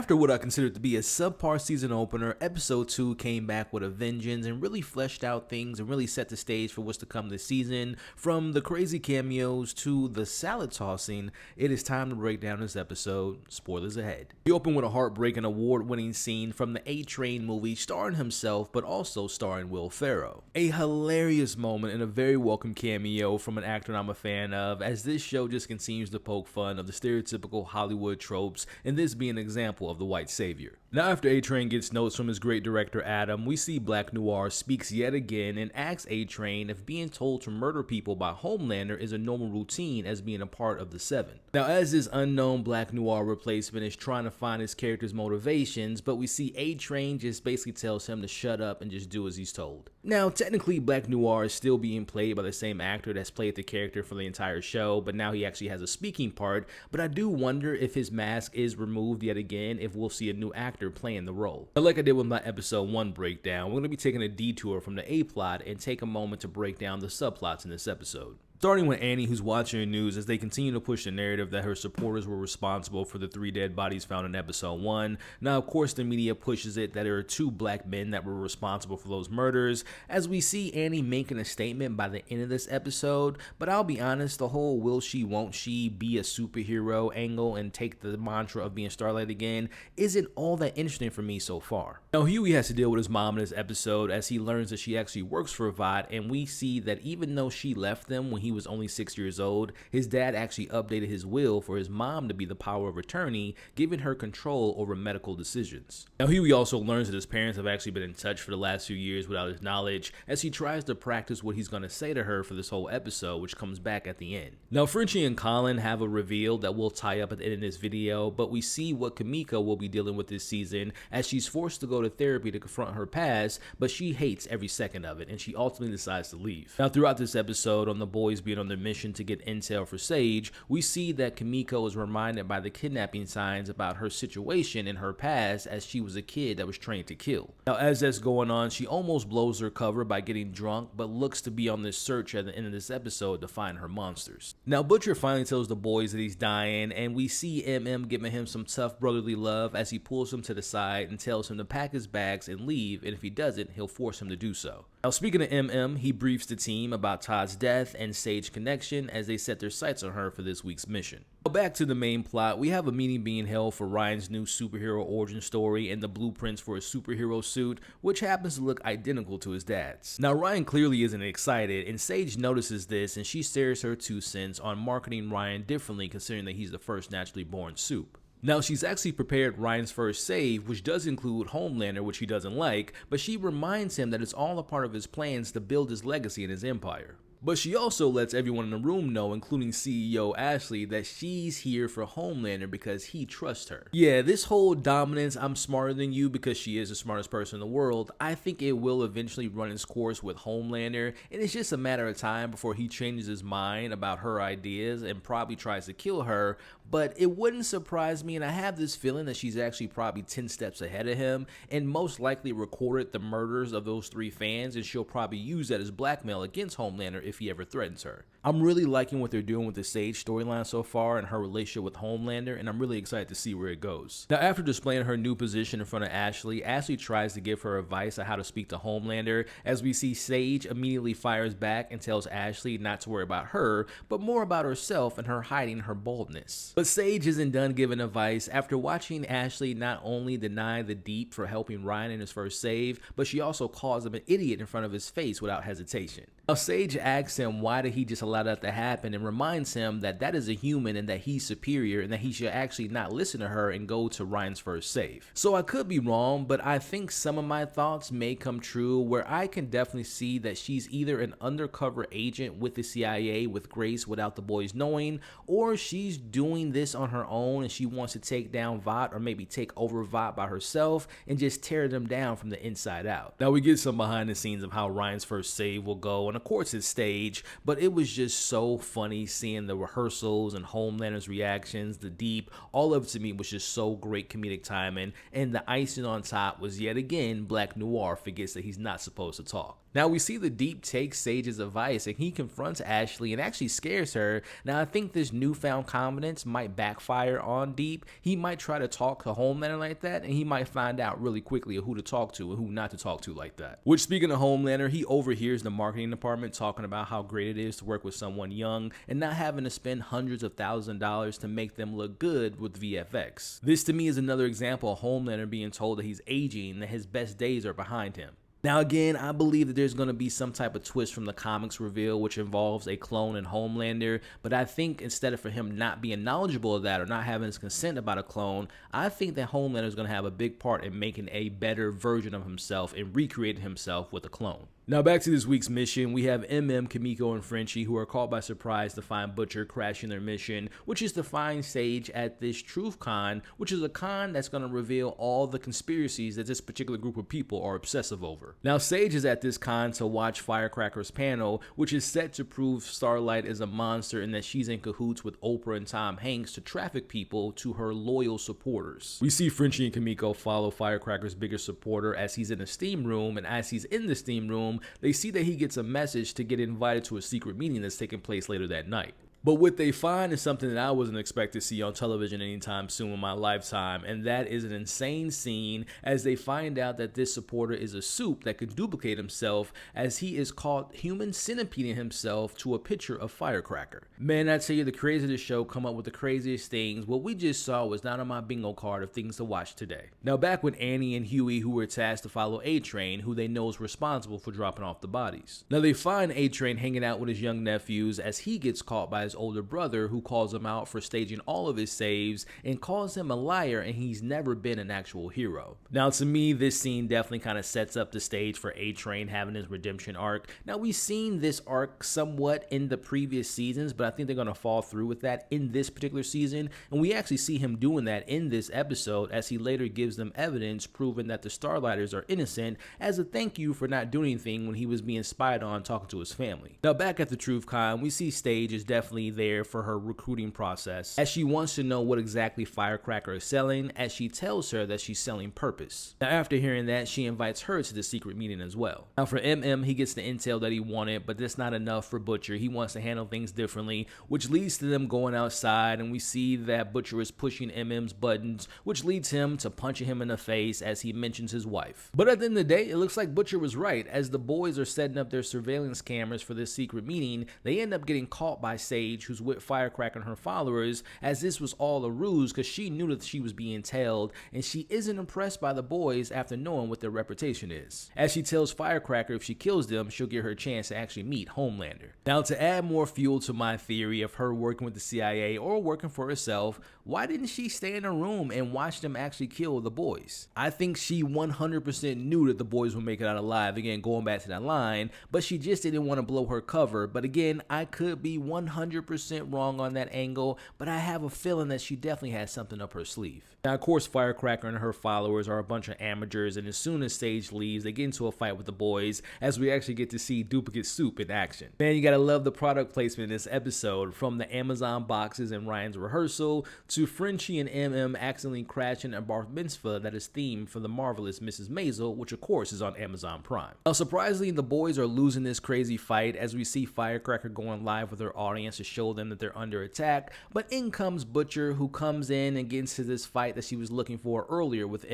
After what I considered to be a subpar season opener, episode 2 came back with a vengeance and really fleshed out things and really set the stage for what's to come this season. From the crazy cameos to the salad tossing, it is time to break down this episode. Spoilers ahead. We open with a heartbreaking award-winning scene from the A-Train movie starring himself but also starring Will Ferrell. A hilarious moment and a very welcome cameo from an actor I'm a fan of, as this show just continues to poke fun of the stereotypical Hollywood tropes, and this being an example of the white savior. Now, after A-Train gets notes from his great director Adam, we see Black Noir speaks yet again and asks A-Train if being told to murder people by Homelander is a normal routine as being a part of the Seven. Now, as this unknown Black Noir replacement is trying to find his character's motivations, but we see A-Train just basically tells him to shut up and just do as he's told. Now, technically Black Noir is still being played by the same actor that's played the character for the entire show, but now he actually has a speaking part, but I do wonder if his mask is removed yet again, if we'll see a new actor playing the role. But like I did with my episode 1 breakdown, we're going to be taking a detour from the A-plot and take a moment to break down the subplots in this episode. Starting with Annie, who's watching the news as they continue to push the narrative that her supporters were responsible for the 3 dead bodies found in episode 1. Now, of course, the media pushes it that there are 2 black men that were responsible for those murders, as we see Annie making a statement by the end of this episode. But I'll be honest, the whole will she, won't she be a superhero angle and take the mantra of being Starlight again isn't all that interesting for me so far. Now, Hughie has to deal with his mom in this episode as he learns that she actually works for Vought, and we see that even though she left them when he was only 6 years old, his dad actually updated his will for his mom to be the power of attorney, giving her control over medical decisions. Now, Hughie also learns that his parents have actually been in touch for the last few years without his knowledge, as he tries to practice what he's going to say to her for this whole episode, which comes back at the end. Now, Frenchie and Colin have a reveal that we'll tie up at the end of this video, but we see what Kimiko will be dealing with this season, as she's forced to go to therapy to confront her past, but she hates every second of it, and she ultimately decides to leave. Now, throughout this episode, on the boys being on their mission to get intel for Sage, we see that Kimiko is reminded by the kidnapping signs about her situation in her past, as she was a kid that was trained to kill. Now, as that's going on, she almost blows her cover by getting drunk, but looks to be on this search at the end of this episode to find her monsters. Now, Butcher finally tells the boys that he's dying, and we see MM giving him some tough brotherly love as he pulls him to the side and tells him to pack his bags and leave, and if he doesn't, he'll force him to do so. Now, speaking of MM, he briefs the team about Todd's death and Sage connection as they set their sights on her for this week's mission. Back to the main plot, we have a meeting being held for Ryan's new superhero origin story and the blueprints for his superhero suit, which happens to look identical to his dad's. Now, Ryan clearly isn't excited, and Sage notices this and she shares her 2 cents on marketing Ryan differently, considering that he's the first naturally born soup. Now, she's actually prepared Ryan's first save, which does include Homelander, which he doesn't like, but she reminds him that it's all a part of his plans to build his legacy and his empire. But she also lets everyone in the room know, including CEO Ashley, that she's here for Homelander because he trusts her. Yeah, this whole dominance, I'm smarter than you because she is the smartest person in the world, I think it will eventually run its course with Homelander, and it's just a matter of time before he changes his mind about her ideas and probably tries to kill her. But it wouldn't surprise me, and I have this feeling that she's actually probably 10 steps ahead of him and most likely recorded the murders of those 3 fans, and she'll probably use that as blackmail against Homelander if he ever threatens her. I'm really liking what they're doing with the Sage storyline so far and her relationship with Homelander, and I'm really excited to see where it goes. Now, after displaying her new position in front of Ashley, Ashley tries to give her advice on how to speak to Homelander, as we see Sage immediately fires back and tells Ashley not to worry about her, but more about herself and her hiding her boldness. But Sage isn't done giving advice after watching Ashley not only deny the Deep for helping Ryan in his first save, but she also calls him an idiot in front of his face without hesitation. Now, Sage asks him why did he just allow that to happen and reminds him that that is a human and that he's superior and that he should actually not listen to her and go to Ryan's first save. So I could be wrong, but I think some of my thoughts may come true, where I can definitely see that she's either an undercover agent with the CIA with Grace without the boys knowing, or she's doing this on her own and she wants to take down Vought, or maybe take over Vought by herself and just tear them down from the inside out. Now, we get some behind the scenes of how Ryan's first save will go, and of course it's staged, but it was just so funny seeing the rehearsals and Homelander's reactions, the Deep, all of it to me was just so great comedic timing, and the icing on top was yet again Black Noir forgets that he's not supposed to talk. Now we see the Deep take Sage's advice and he confronts Ashley and actually scares her. Now I think this newfound confidence might might backfire on Deep. He might try to talk to Homelander like that, and he might find out really quickly who to talk to and who not to talk to like that. Which, speaking of Homelander, he overhears the marketing department talking about how great it is to work with someone young and not having to spend hundreds of thousands of dollars to make them look good with VFX. This to me is another example of Homelander being told that he's aging and that his best days are behind him. Now again, I believe that there's going to be some type of twist from the comics reveal which involves a clone and Homelander, but I think instead of for him not being knowledgeable of that or not having his consent about a clone, I think that Homelander is going to have a big part in making a better version of himself and recreating himself with a clone. Now back to this week's mission, we have Kimiko, and Frenchie who are caught by surprise to find Butcher crashing their mission, which is to find Sage at this Truth Con, which is a con that's going to reveal all the conspiracies that this particular group of people are obsessive over. Now Sage is at this con to watch Firecracker's panel, which is set to prove Starlight is a monster and that she's in cahoots with Oprah and Tom Hanks to traffic people to her loyal supporters. We see Frenchie and Kimiko follow Firecracker's biggest supporter as he's in the steam room, and as he's in the steam room, they see that he gets a message to get invited to a secret meeting that's taking place later that night. But what they find is something that I wasn't expected to see on television anytime soon in my lifetime, and that is an insane scene as they find out that this supporter is a soup that can duplicate himself as he is caught human centipeding himself to a picture of Firecracker. Man, I tell you, the creators of the show come up with the craziest things. What we just saw was not on my bingo card of things to watch today. Now back with Annie and Hughie, who were tasked to follow A-Train, who they know is responsible for dropping off the bodies. Now they find A-Train hanging out with his young nephews as he gets caught by his older brother, who calls him out for staging all of his saves and calls him a liar and he's never been an actual hero. Now to me, this scene definitely kind of sets up the stage for A-Train having his redemption arc. Now we've seen this arc somewhat in the previous seasons, but I think they're going to fall through with that in this particular season, and we actually see him doing that in this episode as he later gives them evidence proving that the Starlighters are innocent as a thank you for not doing anything when he was being spied on talking to his family. Now back at the Truth Con, we see Sage is definitely there for her recruiting process as she wants to know what exactly Firecracker is selling, as she tells her that she's selling purpose. Now after hearing that, she invites her to the secret meeting as well. Now for he gets the intel that he wanted, but that's not enough for Butcher. He wants to handle things differently, which leads to them going outside, and we see that Butcher is pushing M's buttons, which leads him to punching him in the face as he mentions his wife. But at the end of the day, it looks like Butcher was right. As the boys are setting up their surveillance cameras for this secret meeting, they end up getting caught by Sage, who's with Firecracker and her followers, as this was all a ruse because she knew that she was being tailed, and she isn't impressed by the boys after knowing what their reputation is. As she tells Firecracker if she kills them, she'll get her a chance to actually meet Homelander. Now to add more fuel to my theory of her working with the CIA or working for herself, why didn't she stay in a room and watch them actually kill the boys? I think she 100% knew that the boys would make it out alive, again going back to that line, but she just didn't want to blow her cover. But again, I could be 100% wrong on that angle, but I have a feeling that she definitely has something up her sleeve. Now of course Firecracker and her followers are a bunch of amateurs, and as soon as Sage leaves, they get into a fight with the boys as we actually get to see duplicate soup in action. Man, you gotta love the product placement in this episode, from the Amazon boxes in Ryan's rehearsal to Frenchie and accidentally crashing a bar mitzvah that is themed for the marvelous Mrs. Maisel, which of course is on Amazon Prime. Now surprisingly, the boys are losing this crazy fight as we see Firecracker going live with her audience to show them that they're under attack, but in comes Butcher, who comes in and gets into this fight that she was looking for earlier with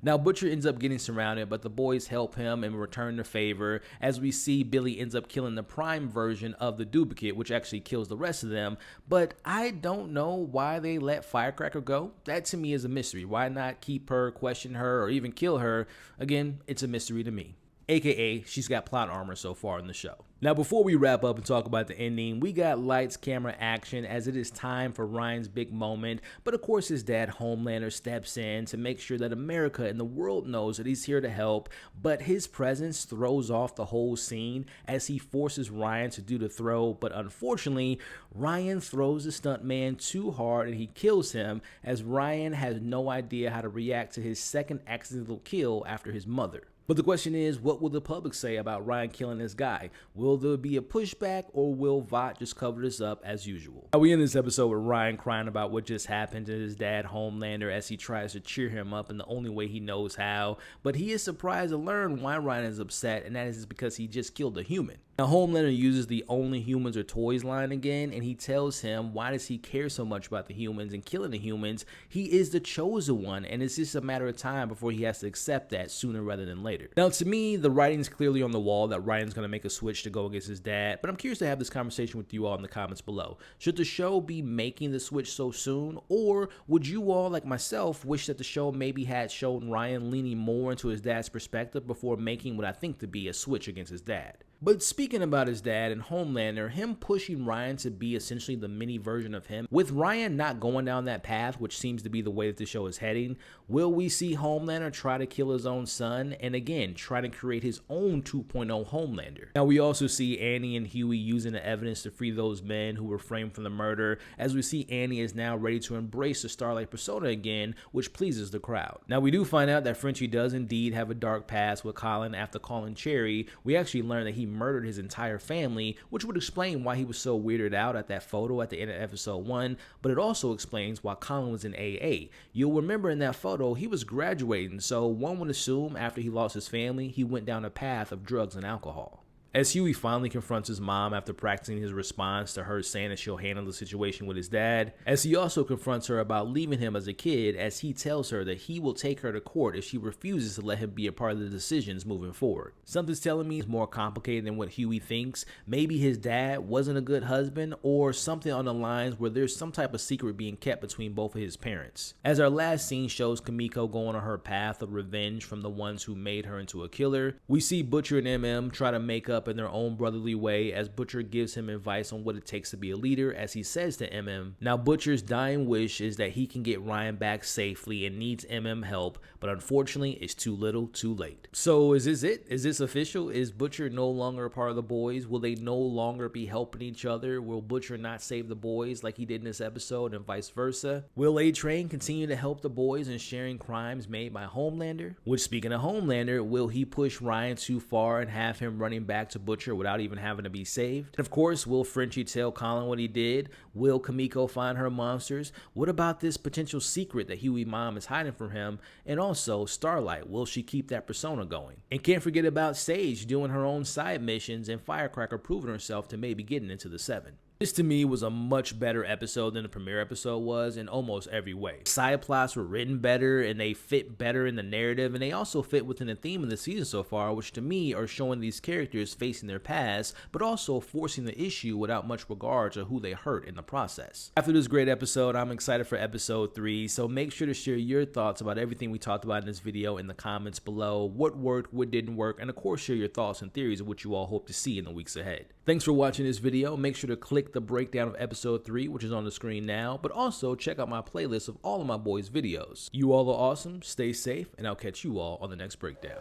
Now Butcher ends up getting surrounded, but the boys help him and return the favor as we see Billy ends up killing the prime version of the duplicate, which actually kills the rest of them. But I don't know why they let Firecracker go. That to me is a mystery. Why not keep her, question her, or even kill her? Again, it's a mystery to me. AKA, she's got plot armor so far in the show. Now before we wrap up and talk about the ending, we got lights, camera, action as it is time for Ryan's big moment, but of course his dad Homelander steps in to make sure that America and the world knows that he's here to help, but his presence throws off the whole scene as he forces Ryan to do the throw, but unfortunately Ryan throws the stuntman too hard and he kills him, as Ryan has no idea how to react to his second accidental kill after his mother. But the question is, what will the public say about Ryan killing this guy? Will there be a pushback, or will Vought just cover this up as usual? Now we end this episode with Ryan crying about what just happened to his dad Homelander as he tries to cheer him up in the only way he knows how, but he is surprised to learn why Ryan is upset, and that is because he just killed a human. Now, Homelander uses the only humans are toys line again, and he tells him why does he care so much about the humans and killing the humans. He is the chosen one, and it's just a matter of time before he has to accept that sooner rather than later. Now, to me, the writing's clearly on the wall that Ryan's going to make a switch to go against his dad, but I'm curious to have this conversation with you all in the comments below. Should the show be making the switch so soon, or would you all, like myself, wish that the show maybe had shown Ryan leaning more into his dad's perspective before making what I think to be a switch against his dad? But speaking about his dad and Homelander, him pushing Ryan to be essentially the mini version of him, with Ryan not going down that path, which seems to be the way that the show is heading, will we see Homelander try to kill his own son and again try to create his own 2.0 Homelander? Now, we also see Annie and Hughie using the evidence to free those men who were framed for the murder, as we see Annie is now ready to embrace the Starlight persona again, which pleases the crowd. Now, we do find out that Frenchie does indeed have a dark past with Colin. After calling Cherry, we actually learn that he murdered his entire family, which would explain why he was so weirded out at that photo at the end of episode 1, but it also explains why Colin was in AA. You'll remember in that photo, he was graduating, so one would assume after he lost his family, he went down a path of drugs and alcohol. As Hughie finally confronts his mom after practicing his response to her saying that she'll handle the situation with his dad, as he also confronts her about leaving him as a kid, as he tells her that he will take her to court if she refuses to let him be a part of the decisions moving forward. Something's telling me it's more complicated than what Hughie thinks. Maybe his dad wasn't a good husband, or something on the lines where there's some type of secret being kept between both of his parents. As our last scene shows Kimiko going on her path of revenge from the ones who made her into a killer, we see Butcher and MM try to make up in their own brotherly way, as Butcher gives him advice on what it takes to be a leader, as he says to MM, now Butcher's dying wish is that he can get Ryan back safely and needs MM help, but unfortunately it's too little too late. So is this it? Is this official? Is Butcher no longer a part of the boys? Will they no longer be helping each other? Will Butcher not save the boys like he did in this episode, and vice versa? Will A-Train continue to help the boys in sharing crimes made by Homelander? Which, speaking of Homelander, will he push Ryan too far and have him running back to Butcher without even having to be saved? And of course, will Frenchie tell Colin what he did? Will Kimiko find her monsters? What about this potential secret that Hughie mom is hiding from him? And also Starlight, will she keep that persona going? And can't forget about Sage doing her own side missions and Firecracker proving herself to maybe getting into the 7. This to me was a much better episode than the premiere episode was in almost every way. Side plots were written better and they fit better in the narrative, and they also fit within the theme of the season so far, which to me are showing these characters facing their past, but also forcing the issue without much regard to who they hurt in the process. After this great episode, I'm excited for episode 3, so make sure to share your thoughts about everything we talked about in this video in the comments below. What worked, what didn't work, and of course share your thoughts and theories of what you all hope to see in the weeks ahead. Thanks for watching this video. Make sure to click the breakdown of episode 3, which is on the screen now, but also check out my playlist of all of my boys' videos. You all are awesome, stay safe, and I'll catch you all on the next breakdown.